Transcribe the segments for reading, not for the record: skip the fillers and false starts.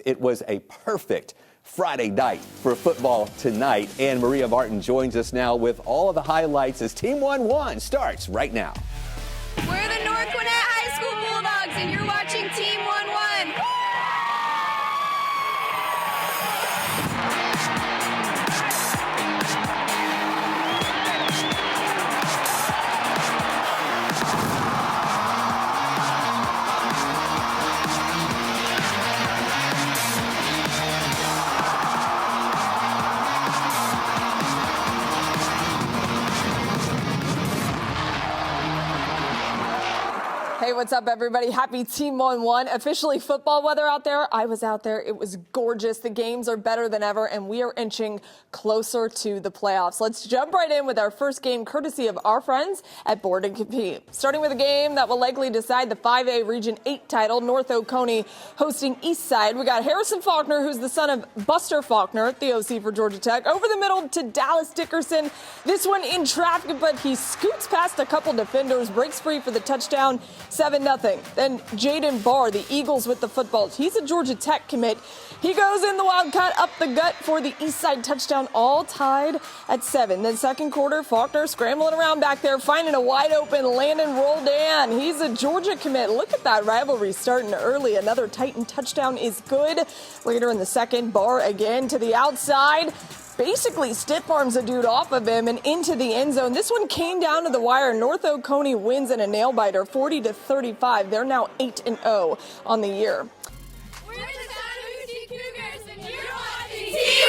It was a perfect Friday night for football tonight. And Maria Martin joins us now with all of the highlights as Team 1-1 starts right now. We're the North Gwinnett High School Bulldogs, and you're watching Team 1-1. Hey, what's up, everybody? Happy Team 1-1. Officially football weather out there. I was out there. It was gorgeous. The games are better than ever, and we are inching closer to the playoffs. Let's jump right in with our first game, courtesy of our friends at Board and Compete. Starting with a game that will likely decide the 5A Region 8 title, North Oconee hosting Eastside. We got Harrison Faulkner, who's the son of Buster Faulkner, the OC for Georgia Tech, over the middle to Dallas Dickerson. This one in traffic, but he scoots past a couple defenders, breaks free for the touchdown. 7-0. Then Jaden Barr, the Eagles with the football. He's a Georgia Tech commit. He goes in the wild cut up the gut for the Eastside touchdown, all tied at 7. Then second quarter, Faulkner scrambling around back there, finding a wide open Landon Roldan. He's a Georgia commit. Look at that rivalry starting early. Another Titan touchdown is good. Later in the second, Barr again to the outside. Basically stiff arms a dude off of him and into the end zone. This one came down to the wire. North Oconee wins in a nail-biter, 40-35. They're now 8-0 on the year. We're the Chattahoochee Cougars, and you're watching Team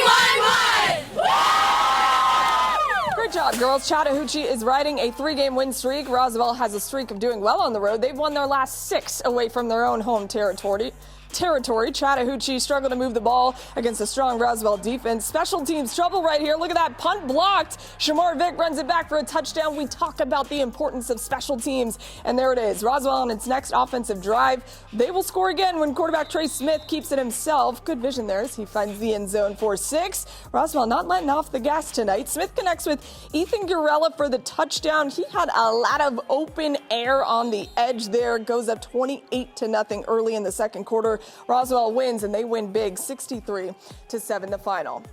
1-1. Great job, girls. Chattahoochee is riding a 3-game win streak. Roswell has a streak of doing well on the road. They've won their last 6 away from their own home territory. Chattahoochee struggled to move the ball against a strong Roswell defense. Special teams trouble right here. Look at that punt blocked. Shamar Vick runs it back for a touchdown. We talk about the importance of special teams, and there it is. Roswell on its next offensive drive. They will score again when quarterback Trey Smith keeps it himself. Good vision there as he finds the end zone for 6. Roswell not letting off the gas tonight. Smith connects with Ethan Gurella for the touchdown. He had a lot of open air on the edge there. Goes up 28-0 early in the second quarter. Roswell wins, and they win big, 63-7 the final.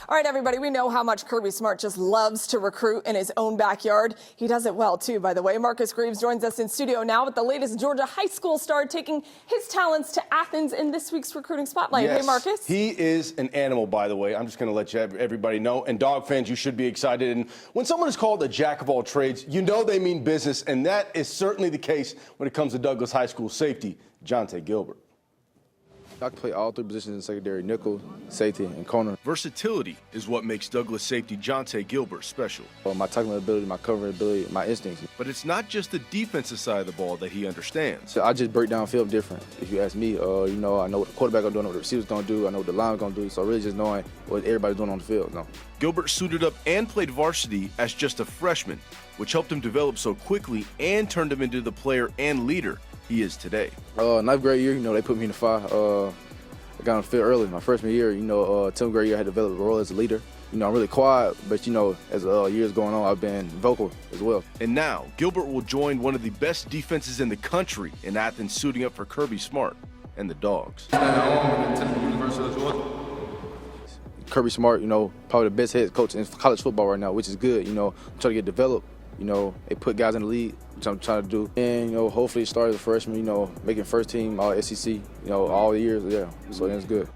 All right, everybody, we know how much Kirby Smart just loves to recruit in his own backyard. He does it well, too, by the way. Marcus Greaves joins us in studio now with the latest Georgia high school star taking his talents to Athens in this week's recruiting spotlight. Yes, hey, Marcus. He is an animal, by the way. I'm just going to let everybody know. And dog fans, you should be excited. And when someone is called a jack of all trades, you know they mean business. And that is certainly the case when it comes to Douglas High School safety, Jonte Gilbert. I can play all 3 positions in secondary: nickel, safety, and corner. Versatility is what makes Douglas safety Jonte Gilbert special. My tackling ability, my covering ability, my instincts. But it's not just the defensive side of the ball that he understands. So I just break down film different. If you ask me, I know what the quarterback going to do, I know what the receiver's going to do, I know what the line's going to do. So really just knowing what everybody's doing on the field. No. Gilbert suited up and played varsity as just a freshman, which helped him develop so quickly and turned him into the player and leader he is today. 9th grade year, they put me in the 5. I got on the field early. My freshman year, 10th grade year, I had developed a role as a leader. I'm really quiet, but, as years going on, I've been vocal as well. And now, Gilbert will join one of the best defenses in the country in Athens, suiting up for Kirby Smart and the Dogs. Kirby Smart, probably the best head coach in college football right now, which is good. I'm trying to get developed. They put guys in the league, which I'm trying to do. And, hopefully start as a freshman, making first team all SEC, all the years, yeah. So that's good.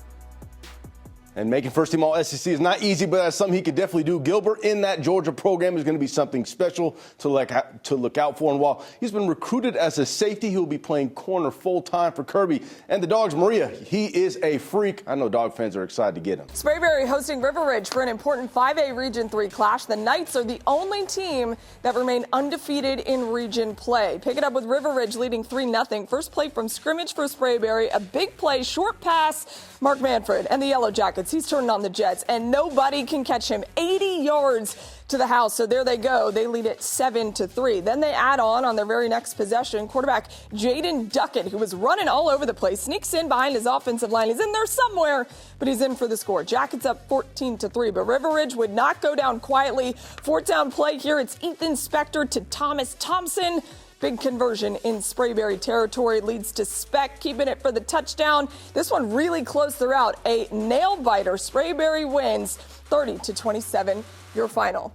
And making first team all SEC is not easy, but that's something he could definitely do. Gilbert in that Georgia program is going to be something special to look out for. And while he's been recruited as a safety, he will be playing corner full-time for Kirby. And the Dogs, Maria, he is a freak. I know Dog fans are excited to get him. Sprayberry hosting River Ridge for an important 5A Region 3 clash. The Knights are the only team that remain undefeated in region play. Pick it up with River Ridge leading 3-0. First play from scrimmage for Sprayberry. A big play, short pass. Mark Manfred and the Yellow Jackets. He's turning on the Jets, and nobody can catch him. 80 yards to the house. So there they go. They lead it 7-3. Then they add on their very next possession. Quarterback Jaden Duckett, who was running all over the place, sneaks in behind his offensive line. He's in there somewhere, but he's in for the score. Jackets up 14-3, but River Ridge would not go down quietly. 4th down play here. It's Ethan Spector to Thomas Thompson. Big conversion in Sprayberry territory leads to Speck keeping it for the touchdown. This one really close throughout. A nail-biter. Sprayberry wins 30-27, your final.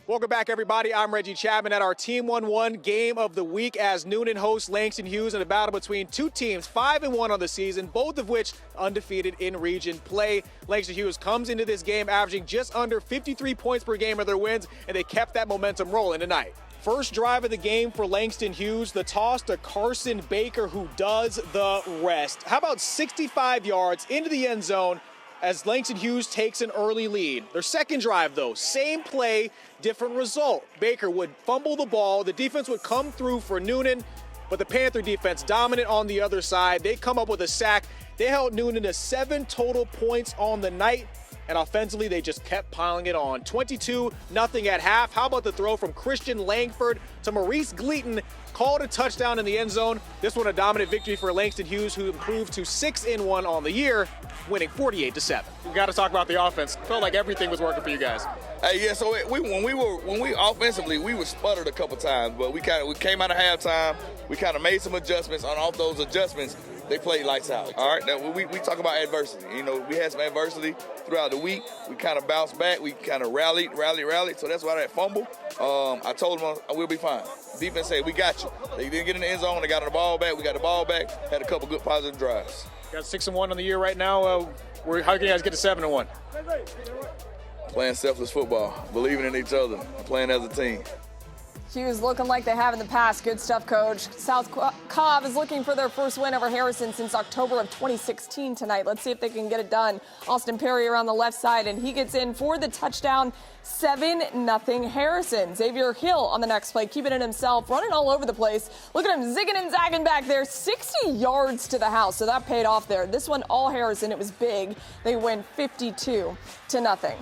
Welcome back, everybody. I'm Reggie Chapman at our Team 1-1 game of the week as Noonan hosts Langston Hughes in a battle between two teams 5-1 on the season, both of which undefeated in region play. Langston Hughes comes into this game averaging just under 53 points per game of their wins, and they kept that momentum rolling tonight. First drive of the game for Langston Hughes, the toss to Carson Baker, who does the rest. How about 65 yards into the end zone as Langston Hughes takes an early lead. Their second drive, though, same play, different result. Baker would fumble the ball. The defense would come through for Noonan, but the Panther defense dominant on the other side. They come up with a sack. They held Noonan to 7 total points on the night, and offensively, they just kept piling it on. 22-0 at half. How about the throw from Christian Langford to Maurice Gleaton? Called a touchdown in the end zone. This one a dominant victory for Langston Hughes, who improved to 6-1 on the year, winning 48-7. We got to talk about the offense. Felt like everything was working for you guys. Hey, yeah. So when we offensively, we were sputtered a couple times, but we came out of halftime. We kind of made some adjustments. On off those adjustments, they played lights out. All right. Now we talk about adversity. You know, we had some adversity throughout the week. We kind of bounced back. We kind of rallied. So that's why that fumble. I told them we'll be fine. Defense said, we got you. They didn't get in the end zone. They got the ball back. We got the ball back. Had a couple good positive drives. Got 6-1 on the year right now. How can you guys get to 7-1? Playing selfless football, believing in each other, playing as a team. Hughes looking like they have in the past. Good stuff, Coach. South Cobb is looking for their first win over Harrison since October of 2016 tonight. Let's see if they can get it done. Austin Perry around the left side, and he gets in for the touchdown. 7-0 Harrison. Xavier Hill on the next play, keeping it himself, running all over the place. Look at him zigging and zagging back there. 60 yards to the house, so that paid off there. This one all Harrison. It was big. They win 52-0.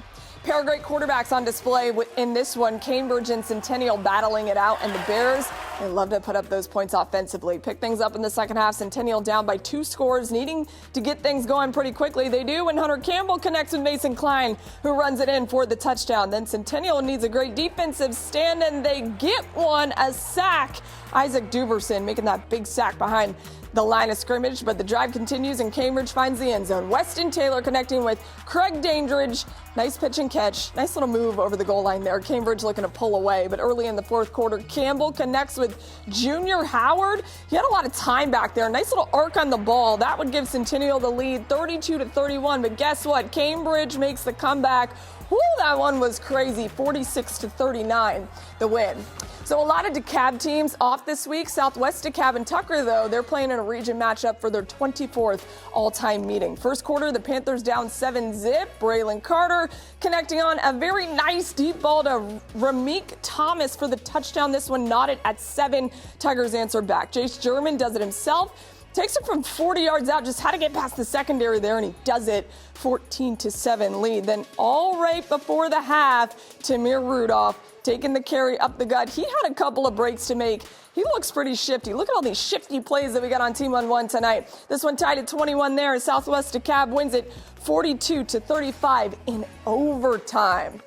Pair of great quarterbacks on display in this one. Cambridge and Centennial battling it out, and the Bears, they love to put up those points offensively. Pick things up in the second half. Centennial down by 2 scores, needing to get things going pretty quickly. They do when Hunter Campbell connects with Mason Klein, who runs it in for the touchdown. Then Centennial needs a great defensive stand, and they get one, a sack. Isaac Duverson making that big sack behind the line of scrimmage, but the drive continues and Cambridge finds the end zone. Weston Taylor connecting with Craig Dandridge. Nice pitch and catch. Nice little move over the goal line there. Cambridge looking to pull away, but early in the fourth quarter, Campbell connects with Junior Howard. He had a lot of time back there. Nice little arc on the ball. That would give Centennial the lead 32-31, but guess what? Cambridge makes the comeback. Woo, that one was crazy. 46-39, the win. So a lot of DeKalb teams off this week. Southwest DeKalb and Tucker, though, they're playing in a region matchup for their 24th all-time meeting. First quarter, the Panthers down 7-0. Braylon Carter connecting on a very nice deep ball to Rameek Thomas for the touchdown. This one knotted at 7. Tigers answer back. Jace German does it himself. Takes it from 40 yards out, just had to get past the secondary there, and he does it. 14-7 lead. Then all right before the half, Tamir Rudolph taking the carry up the gut. He had a couple of breaks to make. He looks pretty shifty. Look at all these shifty plays that we got on Team 1-1 tonight. This one tied at 21 there. Southwest DeKalb wins it 42-35 in overtime.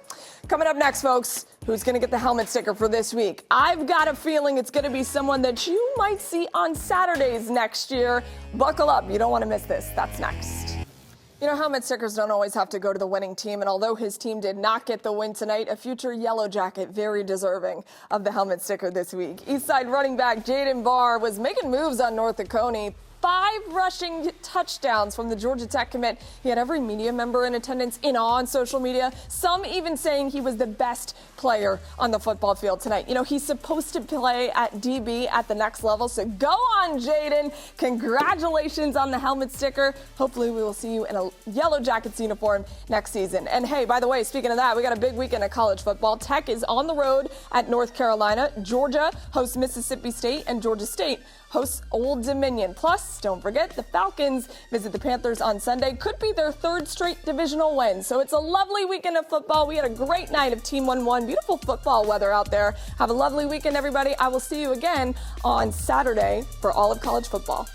Coming up next, folks, who's going to get the helmet sticker for this week? I've got a feeling it's going to be someone that you might see on Saturdays next year. Buckle up. You don't want to miss this. That's next. You know, helmet stickers don't always have to go to the winning team, and although his team did not get the win tonight, a future Yellow Jacket very deserving of the helmet sticker this week. Eastside running back Jaden Barr was making moves on North Oconee. 5 rushing touchdowns from the Georgia Tech commit. He had every media member in attendance in awe on social media, some even saying he was the best player on the football field tonight. You know, he's supposed to play at DB at the next level, so go on, Jaden. Congratulations on the helmet sticker. Hopefully we will see you in a Yellow Jackets uniform next season. And hey, by the way, speaking of that, we got a big weekend of college football. Tech is on the road at North Carolina. Georgia hosts Mississippi State, and Georgia State hosts Old Dominion. Plus, don't forget, the Falcons visit the Panthers on Sunday. Could be their 3rd straight divisional win. So it's a lovely weekend of football. We had a great night of Team 1-1. Beautiful football weather out there. Have a lovely weekend, everybody. I will see you again on Saturday for all of college football.